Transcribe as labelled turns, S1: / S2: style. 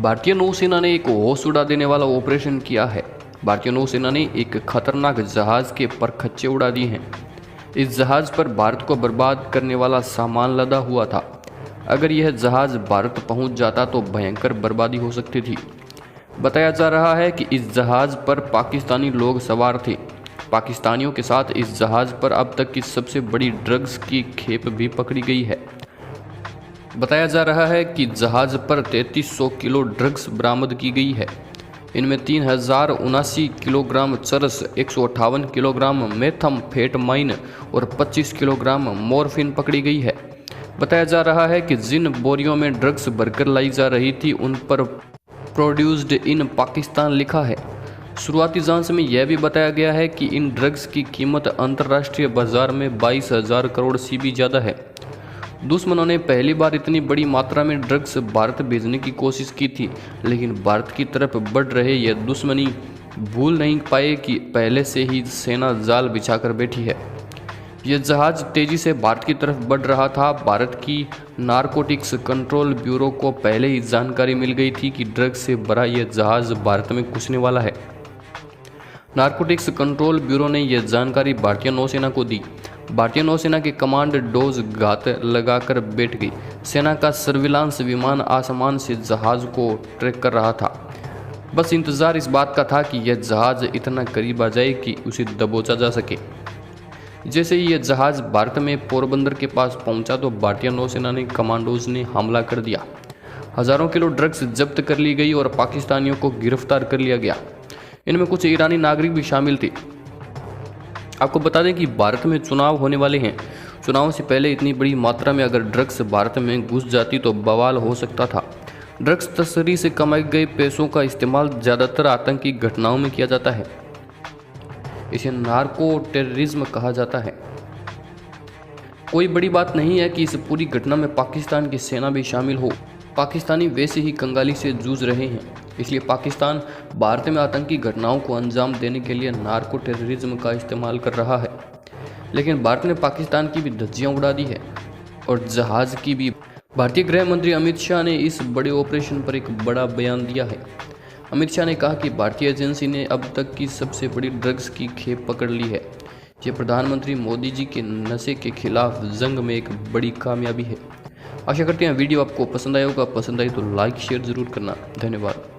S1: भारतीय नौसेना ने एक होश उड़ा देने वाला ऑपरेशन किया है। भारतीय नौसेना ने एक खतरनाक जहाज के परखच्चे उड़ा दिए हैं। इस जहाज पर भारत को बर्बाद करने वाला सामान लदा हुआ था। अगर यह जहाज भारत पहुंच जाता तो भयंकर बर्बादी हो सकती थी। बताया जा रहा है कि इस जहाज पर पाकिस्तानी लोग सवार थे। पाकिस्तानियों के साथ इस जहाज पर अब तक की सबसे बड़ी ड्रग्स की खेप भी पकड़ी गई है। बताया जा रहा है कि जहाज पर 3300 किलो ड्रग्स बरामद की गई है। इनमें 3079 किलोग्राम चरस, 158 किलोग्राम मेथाम्फेटामाइन और 25 किलोग्राम मॉर्फिन पकड़ी गई है। बताया जा रहा है कि जिन बोरियों में ड्रग्स भरकर लाई जा रही थी उन पर प्रोड्यूस्ड इन पाकिस्तान लिखा है। शुरुआती जांच में यह भी बताया गया है कि इन ड्रग्स की कीमत अंतर्राष्ट्रीय बाजार में 22,000 करोड़ से भी ज़्यादा है। दुश्मनों ने पहली बार इतनी बड़ी मात्रा में ड्रग्स भारत भेजने की कोशिश की थी, लेकिन भारत की तरफ बढ़ रहे यह दुश्मनी भूल नहीं पाए कि पहले से ही सेना जाल बिछाकर बैठी है। यह जहाज तेजी से भारत की तरफ बढ़ रहा था। भारत की नारकोटिक्स कंट्रोल ब्यूरो को पहले ही जानकारी मिल गई थी कि ड्रग्स से भरा यह जहाज भारत में घुसने वाला है। नारकोटिक्स कंट्रोल ब्यूरो ने यह जानकारी भारतीय नौसेना को दी। भारतीय नौसेना के कमांड डोज घात लगाकर बैठ गई। सेना का सर्विलांस विमान आसमान से जहाज को ट्रैक कर रहा था। बस इंतजार इस बात का था कि यह जहाज इतना करीब आ जाए कि उसे दबोचा जा सके। जैसे ही यह जहाज भारत में पोरबंदर के पास पहुंचा तो भारतीय नौसेना ने कमांडोज ने हमला कर दिया। हजारों किलो ड्रग्स जब्त कर ली गई और पाकिस्तानियों को गिरफ्तार कर लिया गया। इनमें कुछ ईरानी नागरिक भी शामिल थे। आपको बता दें कि भारत में चुनाव होने वाले हैं। चुनाव से पहले इतनी बड़ी मात्रा में अगर ड्रग्स भारत में घुस जाती तो बवाल हो सकता था। ड्रग्स तस्करी से कमाए गए पैसों का इस्तेमाल ज़्यादातर आतंकी घटनाओं में किया जाता है। इसे नार्को टेररिज्म कहा जाता है। कोई बड़ी बात नहीं है कि इस पूरी घटना में पाकिस्तान की सेना भी शामिल हो। पाकिस्तानी वैसे ही कंगाली से जूझ रहे हैं, इसलिए पाकिस्तान भारत में आतंकी घटनाओं को अंजाम देने के लिए नार्को टेररिज्म का इस्तेमाल कर रहा है। लेकिन भारत ने पाकिस्तान की भी धज्जियां उड़ा दी है और जहाज की भी। भारतीय गृह मंत्री अमित शाह ने इस बड़े ऑपरेशन पर एक बड़ा बयान दिया है। अमित शाह ने कहा कि भारतीय एजेंसी ने अब तक की सबसे बड़ी ड्रग्स की खेप पकड़ ली है। ये प्रधानमंत्री मोदी जी के नशे के खिलाफ जंग में एक बड़ी कामयाबी है। आशा करते हैं वीडियो आपको पसंद आया होगा। पसंद आई तो लाइक शेयर जरूर करना। धन्यवाद।